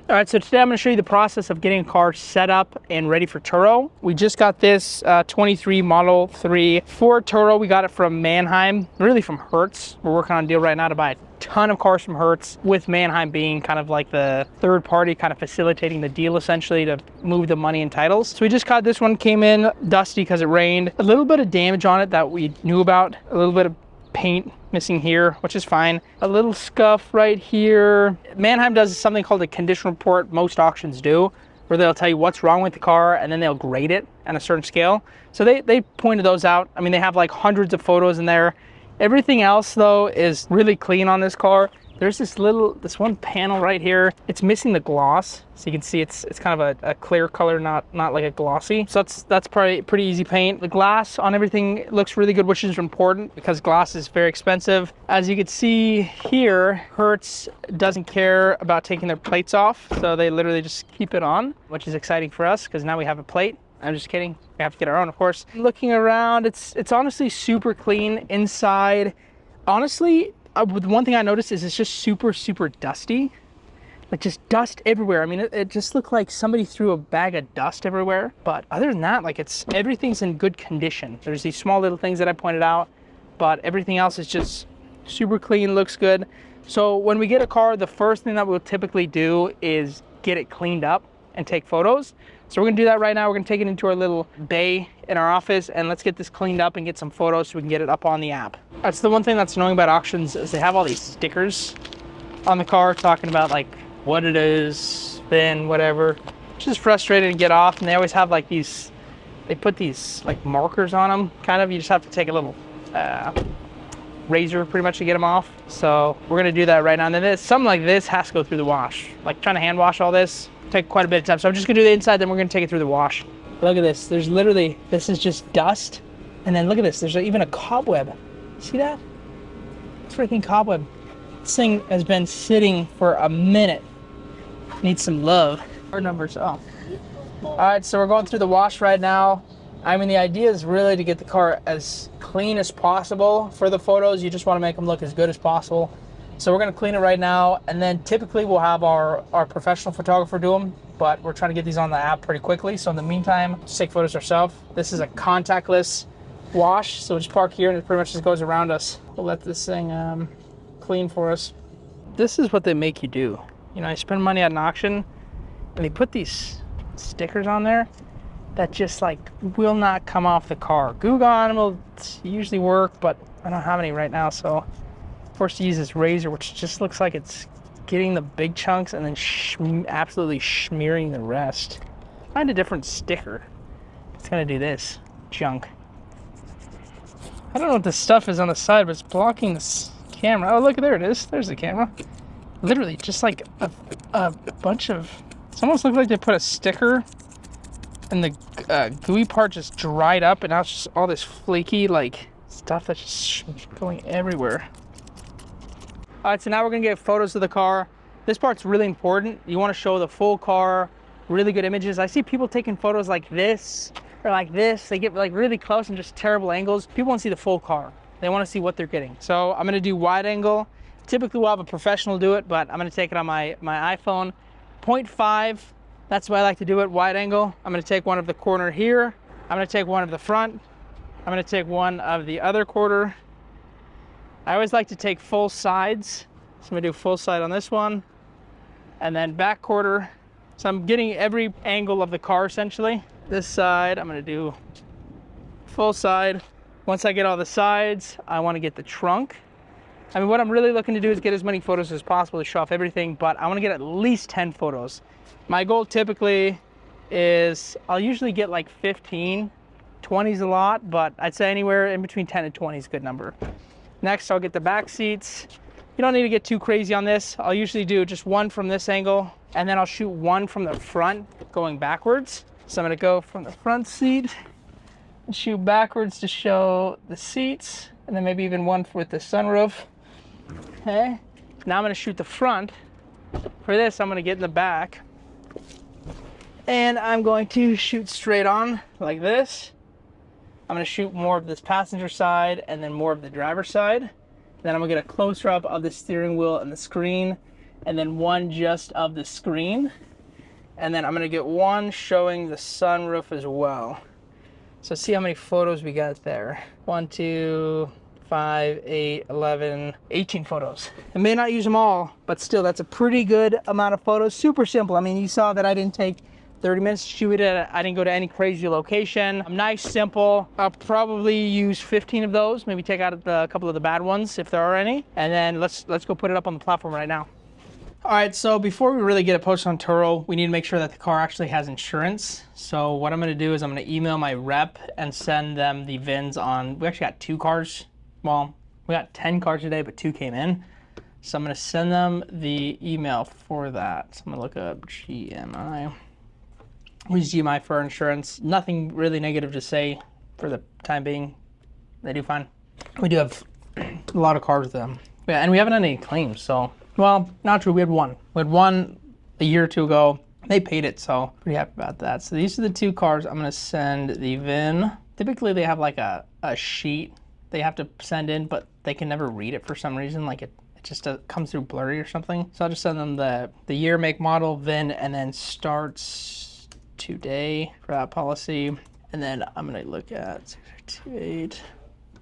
All right, so today I'm gonna show you the process of getting a car set up and ready for Turo. We just got this 23 Model 3 Ford Turo. We got it from Mannheim, really from Hertz. We're working on a deal right now to buy a ton of cars from Hertz, with Mannheim being kind of like the third party, kind of facilitating the deal essentially to move the money and titles. So we just got this one, came in dusty because it rained. A little bit of damage on it that we knew about, a little bit of paint missing here, which is fine. A little scuff right here. Mannheim does something called a condition report. Most auctions do, where they'll tell you what's wrong with the car and then they'll grade it on a certain scale. So they pointed those out. I mean, they have like hundreds of photos in there. Everything else though is really clean on this car. There's this one panel right here. It's missing the gloss. So you can see it's kind of a clear color, not like a glossy. So that's probably pretty easy paint. The glass on everything looks really good, which is important because glass is very expensive. As you can see here, Hertz doesn't care about taking their plates off. So they literally just keep it on, which is exciting for us because now we have a plate. I'm just kidding. We have to get our own, of course. Looking around, it's honestly super clean inside. Honestly, one thing I noticed is it's just super dusty, like just dust everywhere. I mean, it just looked like somebody threw a bag of dust everywhere. But other than that, like everything's in good condition. There's these small little things that I pointed out, but everything else is just super clean, looks good. So when we get a car, the first thing that we'll typically do is get it cleaned up and take photos. So we're gonna do that right now. We're gonna take it into our little bay in our office and let's get this cleaned up and get some photos so we can get it up on the app. That's the one thing that's annoying about auctions is they have all these stickers on the car talking about like what it is, spin, whatever. Which is frustrating to get off, and they always have like these, they put these like markers on them, kind of. You just have to take a little razor pretty much to get them off. So we're gonna do that right now. And then something like this has to go through the wash. Like trying to hand wash all this take quite a bit of time. So I'm just gonna do the inside, then we're gonna take it through the wash. Look at this, there's literally, this is just dust. And then look at this, there's even a cobweb. See that? Freaking cobweb. This thing has been sitting for a minute. Needs some love. Our numbers, oh. All right, so we're going through the wash right now. I mean, the idea is really to get the car as clean as possible for the photos. You just wanna make them look as good as possible. So we're gonna clean it right now, and then typically we'll have our professional photographer do them, but we're trying to get these on the app pretty quickly. So in the meantime, just take photos ourselves. This is a contactless wash, so just park here and it pretty much just goes around us. We'll let this thing clean for us. This is what they make you do. You know, I spend money at an auction, and they put these stickers on there that just like will not come off the car. Goo Gone will usually work, but I don't have any right now, so forced to use this razor, which just looks like it's getting the big chunks and then absolutely smearing the rest. Find a different sticker. It's gonna do this junk. I don't know what this stuff is on the side, but it's blocking this camera. Oh, look, there it is. There's the camera. Literally, just like a bunch of. It almost looks like they put a sticker, and the gooey part just dried up, and now it's just all this flaky like stuff that's just going everywhere. All right, so now we're gonna get photos of the car. This part's really important. You wanna show the full car, really good images. I see people taking photos like this, or like this. They get like really close and just terrible angles. People wanna see the full car. They wanna see what they're getting. So I'm gonna do wide angle. Typically we'll have a professional do it, but I'm gonna take it on my iPhone. 0.5, that's the way I like to do it, wide angle. I'm gonna take one of the corner here. I'm gonna take one of the front. I'm gonna take one of the other quarter. I always like to take full sides. So I'm gonna do full side on this one, and then back quarter. So I'm getting every angle of the car essentially. This side, I'm gonna do full side. Once I get all the sides, I wanna get the trunk. I mean, what I'm really looking to do is get as many photos as possible to show off everything, but I wanna get at least 10 photos. My goal typically is, I'll usually get like 15, 20 is a lot, but I'd say anywhere in between 10 and 20 is a good number. Next, I'll get the back seats. You don't need to get too crazy on this. I'll usually do just one from this angle, and then I'll shoot one from the front going backwards. So I'm gonna go from the front seat and shoot backwards to show the seats, and then maybe even one with the sunroof. Okay, now I'm gonna shoot the front. For this, I'm gonna get in the back, and I'm going to shoot straight on like this. I'm gonna shoot more of this passenger side and then more of the driver's side. Then I'm gonna get a closer up of the steering wheel and the screen. and then one just of the screen. And then I'm gonna get one showing the sunroof as well. So see how many photos we got there. 1, 2, 5, 8, 11, 18 photos. I may not use them all, but still that's a pretty good amount of photos. Super simple. I mean, you saw that I didn't take 30 minutes to shoot it. I didn't go to any crazy location. Nice, simple. I'll probably use 15 of those, maybe take out a couple of the bad ones if there are any. And then let's go put it up on the platform right now. All right, so before we really get it posted on Turo, we need to make sure that the car actually has insurance. So what I'm gonna do is I'm gonna email my rep and send them the VINs on, we actually got 2 cars. Well, we got 10 cars today, but 2 came in. So I'm gonna send them the email for that. So I'm gonna look up GMI. We use GMI for our insurance. Nothing really negative to say for the time being. They do fine. We do have a lot of cars with them. Yeah, and we haven't had any claims, so. Well, not true, we had one. We had one a year or 2 ago. They paid it, so pretty happy about that. So these are the 2 cars. I'm gonna send the VIN. Typically they have like a sheet they have to send in, but they can never read it for some reason. Like it just comes through blurry or something. So I'll just send them the year, make, model, VIN, and then starts today for that policy. And then I'm gonna look at 628.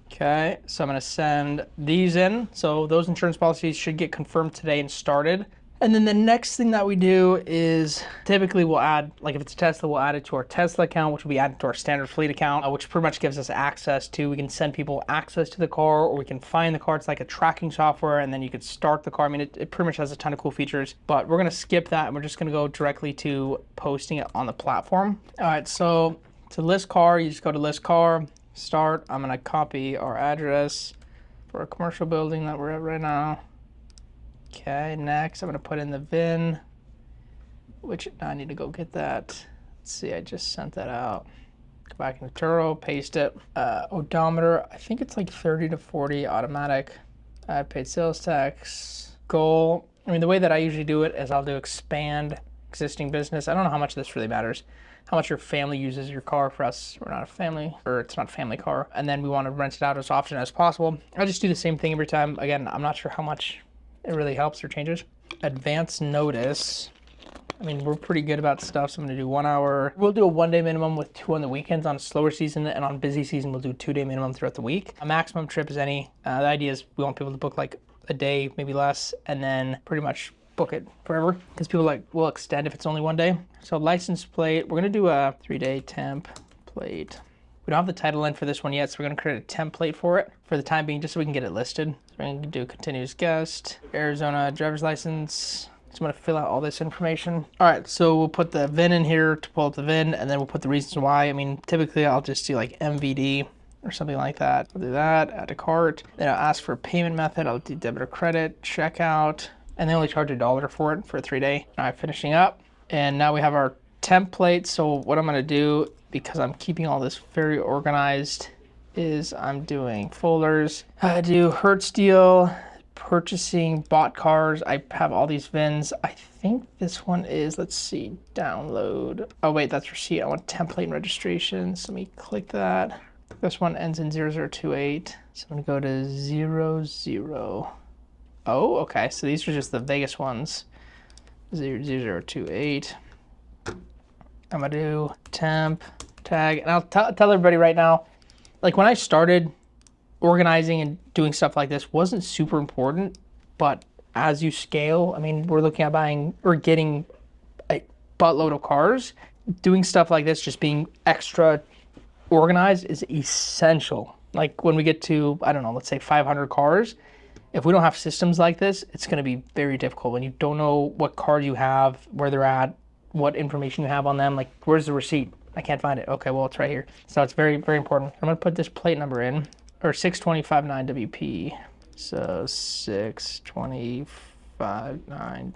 Okay, so I'm gonna send these in. So those insurance policies should get confirmed today and started. And then the next thing that we do is typically we'll add, like if it's a Tesla, we'll add it to our Tesla account, which will be added to our standard fleet account, which pretty much gives us access to, we can send people access to the car, or we can find the car. It's like a tracking software, and then you could start the car. I mean, it pretty much has a ton of cool features, but we're gonna skip that and we're just gonna go directly to posting it on the platform. All right, so to list car, you just go to list car, start. I'm gonna copy our address for a commercial building that we're at right now. Okay, next I'm gonna put in the VIN, which I need to go get that. Let's see, I just sent that out. Go back into Turo, paste it. Odometer, I think it's like 30 to 40 automatic. I paid sales tax. Goal, I mean, the way that I usually do it is I'll do expand existing business. I don't know how much this really matters, how much your family uses your car. For us, we're not a family, or it's not a family car. And then we want to rent it out as often as possible. I just do the same thing every time. Again, I'm not sure how much it really helps or changes. Advance notice. I mean, we're pretty good about stuff, so I'm gonna do 1 hour. We'll do a 1-day minimum with 2 on the weekends on a slower season, and on busy season, we'll do 2-day minimum throughout the week. A maximum trip is any. The idea is we want people to book like a day, maybe less, and then pretty much book it forever, because people will extend if it's only 1 day. So license plate, we're gonna do a 3-day temp plate. We don't have the title in for this one yet, so we're gonna create a template for it for the time being, just so we can get it listed. So we're gonna do continuous guest, Arizona driver's license. So I'm gonna fill out all this information. All right, so we'll put the VIN in here to pull up the VIN, and then we'll put the reasons why. I mean, typically I'll just do like MVD or something like that. I'll do that, add to cart. Then I'll ask for a payment method. I'll do debit or credit, checkout, and they only charge $1 for it for a 3-day. All right, finishing up. And now we have our template. So what I'm gonna do, because I'm keeping all this very organized, is I'm doing folders. I do Hertz deal, purchasing, bought cars. I have all these VINs. I think this one is, let's see, download. Oh wait, that's receipt. I want template and registration. So let me click that. This one ends in 0028. So I'm gonna go to 00. Oh, okay, so these are just the Vegas ones. 0028. I'm gonna do temp, tag, and I'll tell everybody right now, like when I started, organizing and doing stuff like this wasn't super important, but as you scale, I mean, we're looking at buying or getting a buttload of cars. Doing stuff like this, just being extra organized, is essential. Like when we get to, I don't know, let's say 500 cars, if we don't have systems like this, it's gonna be very difficult when you don't know what car you have, where they're at, what information you have on them. Like, where's the receipt? I can't find it. Okay, well, it's right here. So it's very, very important. I'm gonna put this plate number in, or 6259 WP. So 6259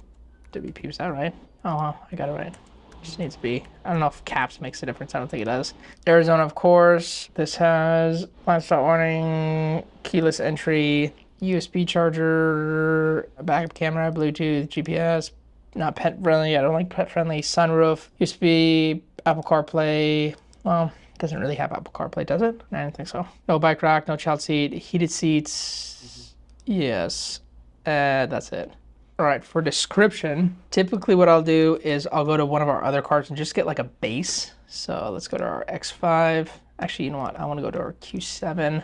WP, was that right? Oh, well, I got it right. Just needs to be. I don't know if caps makes a difference. I don't think it does. Arizona, of course. This has blind spot warning, keyless entry, USB charger, a backup camera, Bluetooth, GPS, not pet friendly. I don't like pet friendly. Sunroof, USB, Apple CarPlay. Well, it doesn't really have Apple CarPlay, does it? I don't think so. No bike rack, no child seat, heated seats. Yes, that's it. All right, for description, typically what I'll do is I'll go to one of our other cars and just get like a base. So let's go to our X5. Actually, you know what? I want to go to our Q7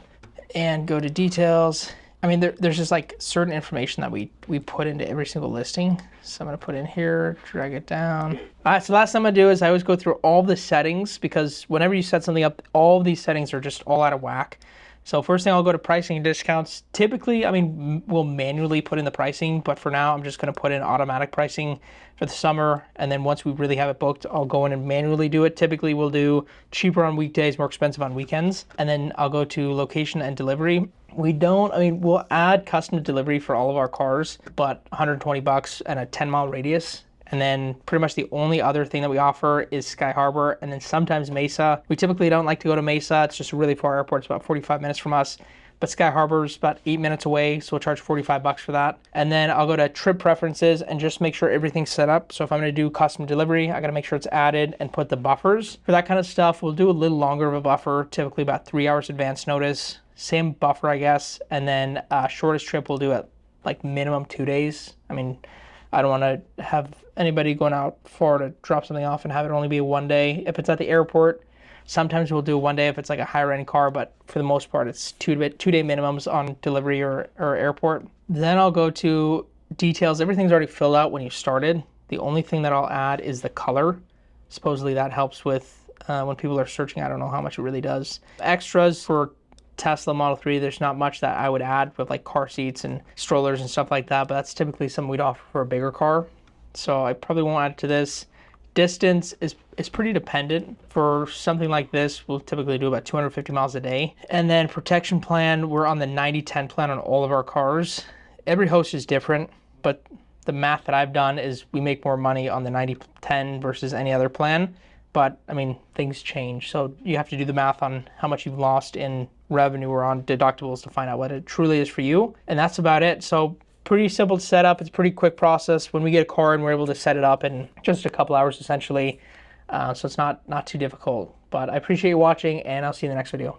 and go to details. I mean, there's just like certain information that we put into every single listing. So I'm gonna put in here, drag it down. All right, so last thing I'm gonna do is I always go through all the settings, because whenever you set something up, all of these settings are just all out of whack. So first thing, I'll go to pricing and discounts. Typically, I mean, we'll manually put in the pricing, but for now, I'm just gonna put in automatic pricing for the summer. And then once we really have it booked, I'll go in and manually do it. Typically, we'll do cheaper on weekdays, more expensive on weekends. And then I'll go to location and delivery. We don't, I mean, we'll add custom delivery for all of our cars, but 120 bucks and a 10-mile radius. And then pretty much the only other thing that we offer is Sky Harbor, and then sometimes Mesa. We typically don't like to go to Mesa. It's just a really far airport. It's about 45 minutes from us. But Sky Harbor's about 8 minutes away, so we'll charge 45 bucks for that. And then I'll go to trip preferences and just make sure everything's set up. So if I'm gonna do custom delivery, I gotta make sure it's added and put the buffers. For that kind of stuff, we'll do a little longer of a buffer, typically about 3 hours advance notice. Same buffer, I guess. And then shortest trip we'll do at like minimum 2 days. I mean, I don't want to have anybody going out far to drop something off and have it only be 1 day. If it's at the airport, sometimes we'll do 1 day if it's like a higher end car, but for the most part, it's 2 day minimums on delivery or airport. Then I'll go to details. Everything's already filled out when you started. The only thing that I'll add is the color. Supposedly that helps with when people are searching. I don't know how much it really does. Extras for Tesla Model 3, there's not much that I would add with like car seats and strollers and stuff like that, but that's typically something we'd offer for a bigger car. So I probably won't add to this. Distance is pretty dependent. For something like this, we'll typically do about 250 miles a day. And then protection plan, we're on the 90-10 plan on all of our cars. Every host is different, but the math that I've done is we make more money on the 90-10 versus any other plan. But I mean, things change. So you have to do the math on how much you've lost in revenue or on deductibles to find out what it truly is for you. And that's about it. So pretty simple to set up. It's a pretty quick process. When we get a car and we're able to set it up in just a couple hours essentially. So it's not too difficult. But I appreciate you watching, and I'll see you in the next video.